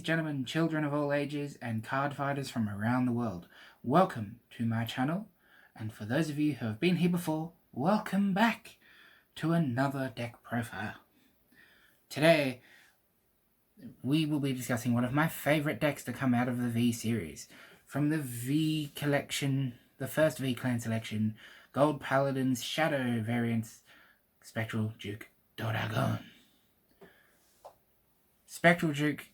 gentlemen, children of all ages, and card fighters from around the world, welcome to my channel, and for those of you who have been here before, welcome back to another deck profile. Today, we will be discussing one of my favourite decks to come out of the V series. From the V collection, the first V clan selection, Gold Paladin's Shadow variants, Spectral Duke Dragon. Spectral Duke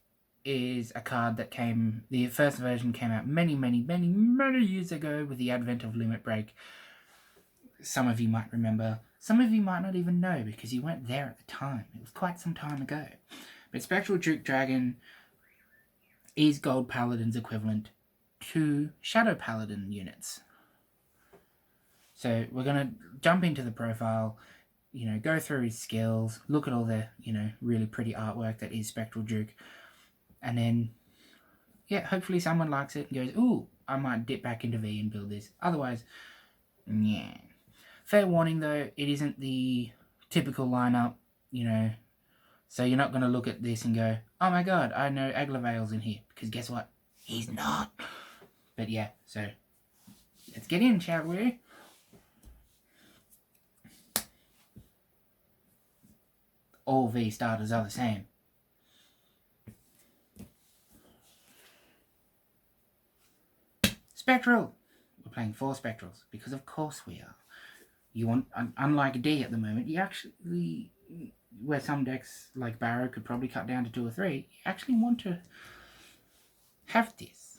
is a card that the first version came out many years ago with the advent of Limit Break. Some of you might remember, some of you might not even know because you weren't there at the time. It was quite some time ago. But Spectral Duke Dragon is Gold Paladin's equivalent to Shadow Paladin units. So we're going to jump into the profile, go through his skills, look at all the, really pretty artwork that is Spectral Duke. And then, hopefully someone likes it and goes, ooh, I might dip back into V and build this. Otherwise, yeah. Fair warning though, it isn't the typical lineup, so you're not going to look at this and go, oh my god, I know Aglavale's in here. Because guess what? He's not. But yeah, so let's get in, shall we? All V starters are the same. Spectral! We're playing 4 Spectrals, because of course we are. You want, unlike D at the moment, you actually, where some decks like Barrow could probably cut down to 2 or 3, you actually want to have this.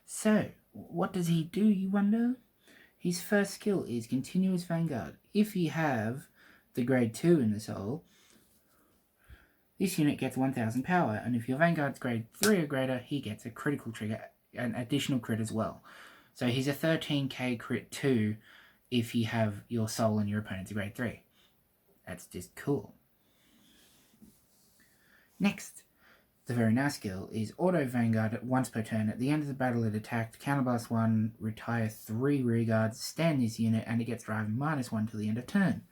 So, what does he do, you wonder? His first skill is Continuous Vanguard. If you have the grade 2 in the soul, this unit gets 1000 power, and if your Vanguard's grade 3 or greater, he gets a critical trigger, an additional crit as well. So he's a 13k crit 2 if you have your soul and your opponent's a grade 3. That's just cool. Next, the very nice skill is Auto Vanguard once per turn. At the end of the battle it attacked, counterblast 1, retire 3 rearguards, stand this unit, and it gets drive -1 till the end of turn.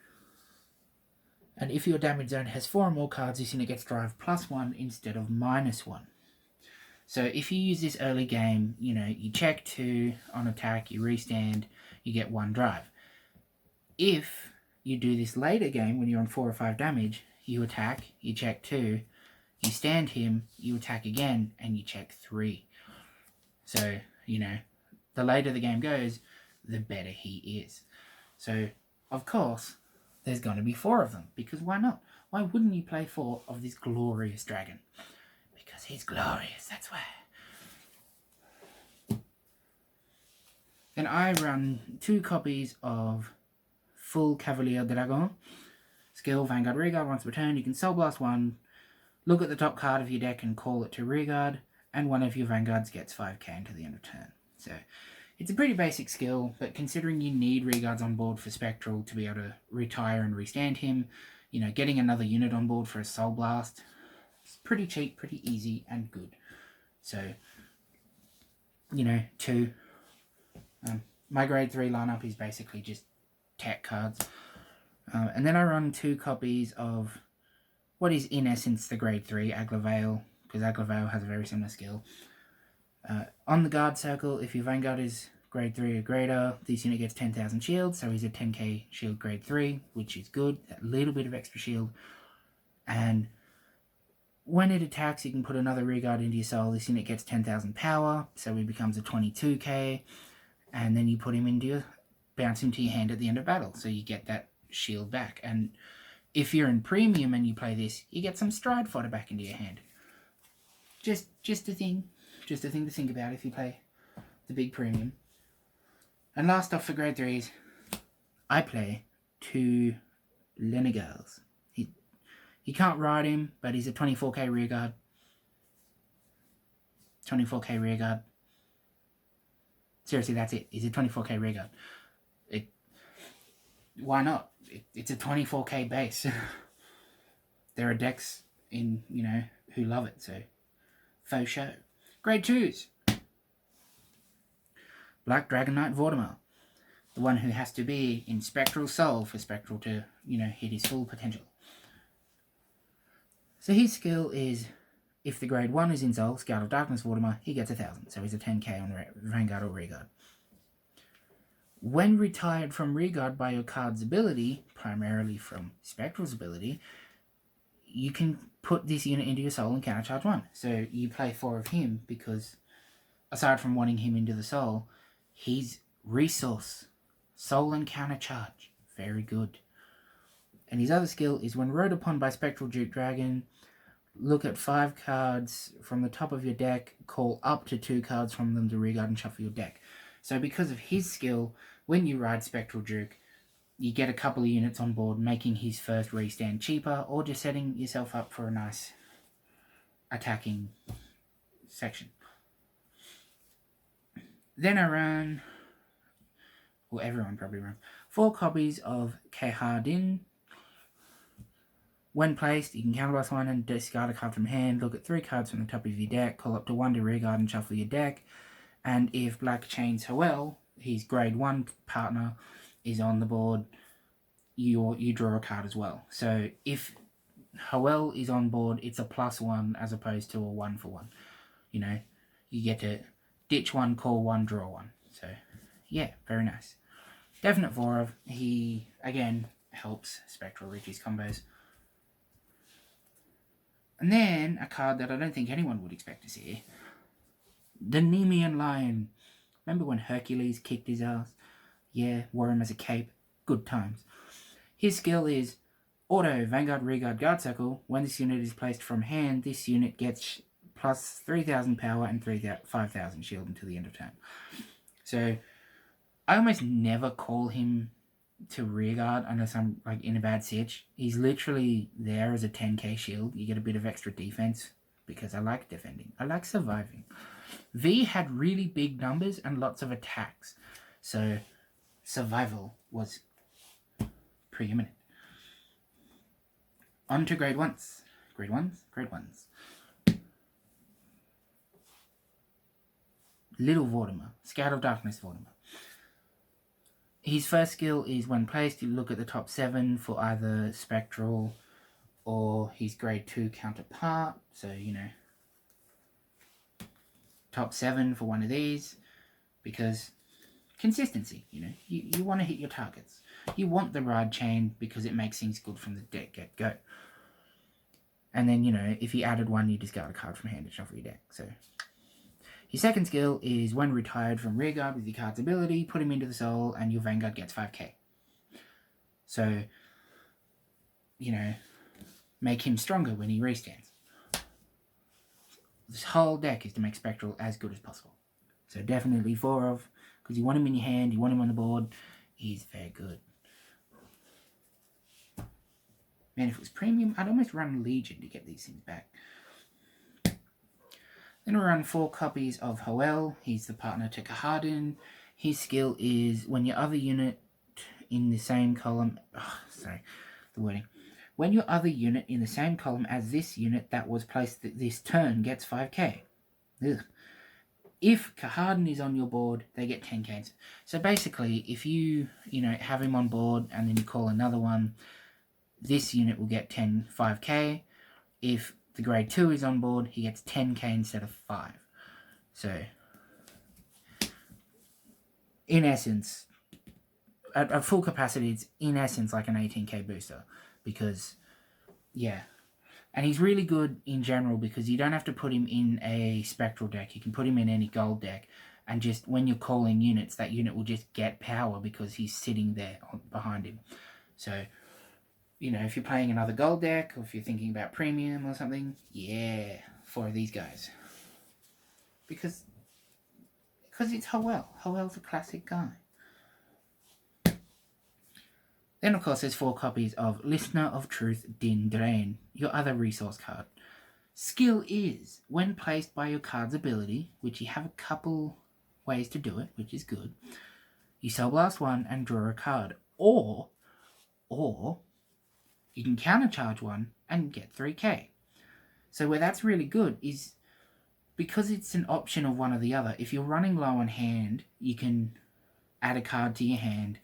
And if your damage zone has 4 or more cards, this unit gets drive +1 instead of -1. So if you use this early game, you check 2 on attack, you restand, you get 1 drive. If you do this later game when you're on 4 or 5 damage, you attack, you check 2, you stand him, you attack again, and you check 3. So, the later the game goes, the better he is. So, of course, there's going to be 4 of them, because why not? Why wouldn't you play 4 of this glorious dragon? Because he's glorious, that's why. Then I run 2 copies of Full Cavalier Dragon. Skill, Vanguard Rearguard once per turn. You can Soul Blast 1, look at the top card of your deck and call it to Rearguard, and one of your Vanguards gets 5k until the end of turn. So, it's a pretty basic skill, but considering you need Rearguards on board for Spectral to be able to retire and restand him, getting another unit on board for a Soul Blast, it's pretty cheap, pretty easy, and good. So, 2. My grade 3 lineup is basically just tech cards. And then I run 2 copies of what is in essence the grade 3 Aglavale, because Aglavale has a very similar skill. On the guard circle, if your Vanguard is grade 3 or greater, this unit gets 10,000 shield, so he's a 10k shield grade 3, which is good, that little bit of extra shield. And when it attacks, you can put another Rearguard into your soul, this unit gets 10,000 power, so he becomes a 22k, and then you put him into bounce him to your hand at the end of battle, so you get that shield back. And if you're in premium and you play this, you get some stride fodder back into your hand. Just a thing to think about if you play the big premium. And last off for grade 3s, I play 2 Lenigals. You can't ride him, but he's a 24k rearguard. 24k rearguard. Seriously, that's it. He's a 24k rearguard. Why not? It's a 24k base. There are decks in, who love it, so faux show. Grade 2s. Black Dragon Knight Vortimer. The one who has to be in Spectral Soul for Spectral to, hit his full potential. So his skill is if the grade 1 is in Soul, Scout of Darkness Vortimer, he gets 1,000. So he's a 10k on Vanguard or Rearguard. When retired from Rearguard by your card's ability, primarily from Spectral's ability, you can put this unit into your Soul and countercharge 1. So you play 4 of him because, aside from wanting him into the Soul, he's Resource, Soul and countercharge. Very good. And his other skill is when rode upon by Spectral Duke Dragon, look at 5 cards from the top of your deck, call up to 2 cards from them to Rearguard and shuffle your deck. So because of his skill, when you ride Spectral Duke, you get a couple of units on board, making his first restand cheaper, or just setting yourself up for a nice attacking section. Then I ran, well, everyone probably ran, 4 copies of Cahardin. When placed, you can counterblast 1 and discard a card from hand, look at 3 cards from the top of your deck, call up to 1 to Rearguard and shuffle your deck. And if Black Chains Hoel, his grade 1 partner, is on the board, you draw a card as well. So if Hoel is on board, it's a +1 as opposed to a 1-for-1. You know, you get to ditch 1, call 1, draw 1. So, yeah, very nice. Definite Vorov. He, again, helps Spectral reach his combos. And then, a card that I don't think anyone would expect to see. The Nemean Lion. Remember when Hercules kicked his ass? Yeah, wore him as a cape. Good times. His skill is Auto, Vanguard, Rearguard, Guard Circle. When this unit is placed from hand, this unit gets plus 3,000 power and 5,000 shield until the end of turn. So, I almost never call him to Rearguard unless I'm like in a bad sitch. He's literally there as a 10k shield. You get a bit of extra defense because I like defending. I like surviving. V had really big numbers and lots of attacks. So, survival was preeminent. On to grade 1s. Grade 1s? Grade 1s. Little Vortimer. Scout of Darkness Vortimer. His first skill is when placed, you look at the top 7 for either Spectral or his grade 2 counterpart. So, you know, top 7 for one of these. Because consistency, you know, you want to hit your targets. You want the ride chain because it makes things good from the get-go. And then, you know, if you added 1, you discard a card from hand and shuffle your deck. So, your second skill is when retired from Rearguard with your card's ability, put him into the Soul and your Vanguard gets 5k. So, you know, make him stronger when he restands. This whole deck is to make Spectral as good as possible. So definitely 4 of, because you want him in your hand, you want him on the board, he's very good. Man, if it was premium, I'd almost run Legion to get these things back. Then we run 4 copies of Hoel. He's the partner to Cahardin. His skill is when your other unit in the same column... When your other unit in the same column as this unit that was placed this turn gets 5k. Ugh. If Cahardin is on your board, they get 10k. So basically, if you have him on board and then you call another one, this unit will get 5k. If the grade 2 is on board, he gets 10k instead of 5. So, in essence, at full capacity, it's in essence like an 18k booster. Because, yeah. And he's really good in general because you don't have to put him in a Spectral deck. You can put him in any gold deck. And just when you're calling units, that unit will just get power because he's sitting there behind him. So, you know, if you're playing another gold deck, or if you're thinking about premium or something, yeah, 4 of these guys. Because it's Hoel. Hoel's a classic guy. Then, of course, there's 4 copies of Listener of Truth Din Drain, your other resource card. Skill is, when placed by your card's ability, which you have a couple ways to do it, which is good, you Soul Blast 1 and draw a card. Or you can countercharge 1 and get 3k. So where that's really good is because it's an option of one or the other. If you're running low on hand, you can add a card to your hand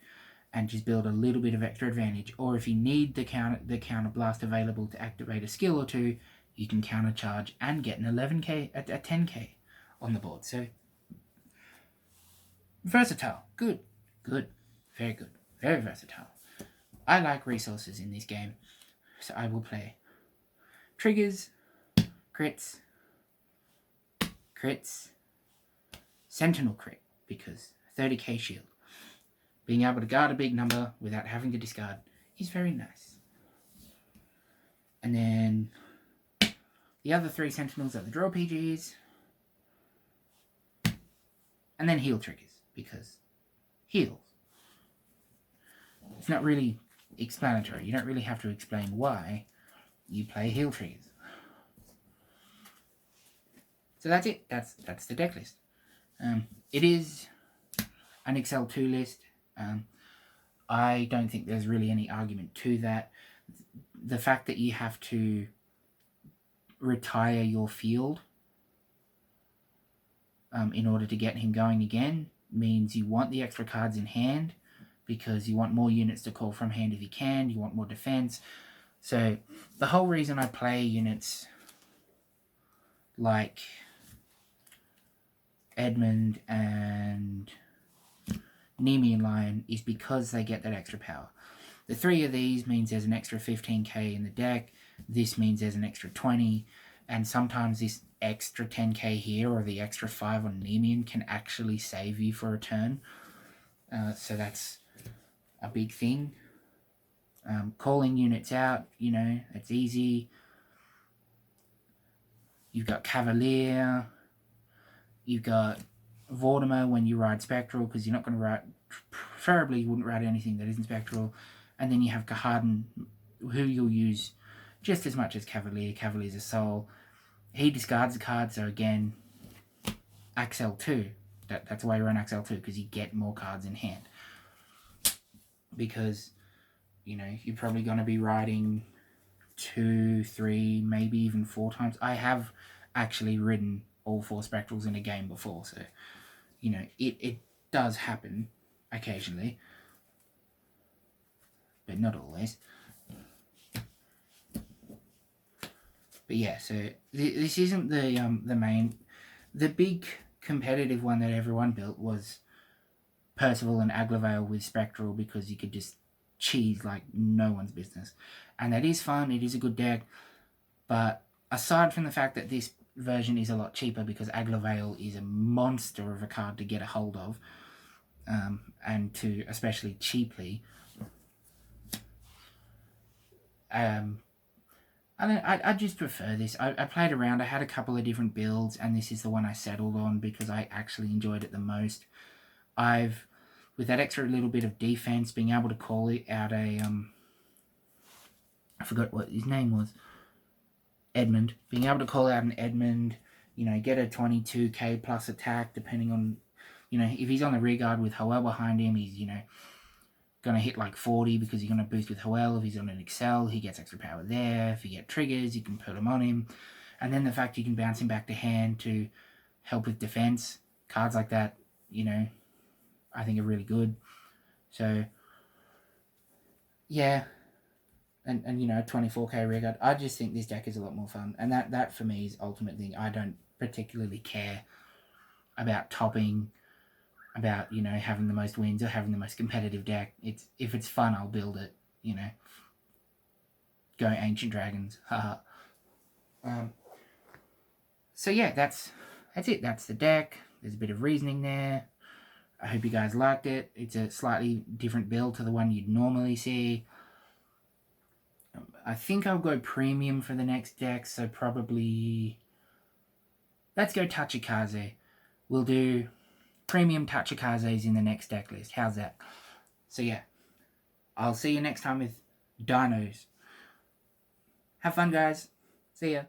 and just build a little bit of extra advantage. Or if you need the counter blast available to activate a skill or 2, you can countercharge and get an 11k, a 10k on the board. So versatile, good, very good, very versatile. I like resources in this game, so I will play triggers, crits, sentinel crit, because 30k shield. Being able to guard a big number without having to discard is very nice. And then the other 3 sentinels are the draw PGs, and then heal triggers, because heals. It's not really explanatory. You don't really have to explain why you play heal triggers. So that's it. That's the deck list. It is an Excel 2 list. I don't think there's really any argument to that. The fact that you have to retire your field in order to get him going again means you want the extra cards in hand, because you want more units to call from hand if you can, you want more defense. So the whole reason I play units like Edmund and Nemean Lion is because they get that extra power. The 3 of these means there's an extra 15k in the deck, this means there's an extra 20, and sometimes this extra 10k here or the extra 5 on Nemean can actually save you for a turn. So that's a big thing. Calling units out, you know, it's easy. You've got Cavalier. You've got Vortimer when you ride Spectral, because you're not going to ride, preferably you wouldn't ride anything that isn't Spectral. And then you have Kaharden, who you'll use just as much as Cavalier. Cavalier's a soul. He discards the card, so again, Axel 2. That's why you run Axel 2, because you get more cards in hand. Because, you know, you're probably going to be riding 2, 3, maybe even 4 times. I have actually ridden all 4 Spectrals in a game before, so, you know, it does happen occasionally, but not always. But yeah, so this isn't the main. The big competitive one that everyone built was Percival and Aglavale with Spectral, because you could just cheese like no one's business. And that is fun, it is a good deck, but aside from the fact that this version is a lot cheaper, because Aglavale is a monster of a card to get a hold of, and to especially cheaply, I just prefer this. I played around, I had a couple of different builds, and this is the one I settled on because I actually enjoyed it the most. With that extra little bit of defense, being able to call it out a, I forgot what his name was, Edmund. Being able to call out an Edmund, you know, get a 22k plus attack, depending on, you know, if he's on the rear guard with Hoel behind him, he's, you know, going to hit like 40 because he's going to boost with Hoel. If he's on an Excel, he gets extra power there. If you get triggers, you can put them on him. And then the fact you can bounce him back to hand to help with defense, cards like that, you know, I think are really good. So, yeah. And you know, 24k rear guard. I just think this deck is a lot more fun. And that for me is the ultimate thing. I don't particularly care about topping, about, you know, having the most wins or having the most competitive deck. If it's fun, I'll build it, you know. Go Ancient Dragons. Haha. So yeah, that's it. That's the deck. There's a bit of reasoning there. I hope you guys liked it. It's a slightly different build to the one you'd normally see. I think I'll go premium for the next deck, so probably... Let's go Tachikaze. We'll do premium Tachikazes in the next deck list. How's that? So yeah, I'll see you next time with Dinos. Have fun, guys. See ya.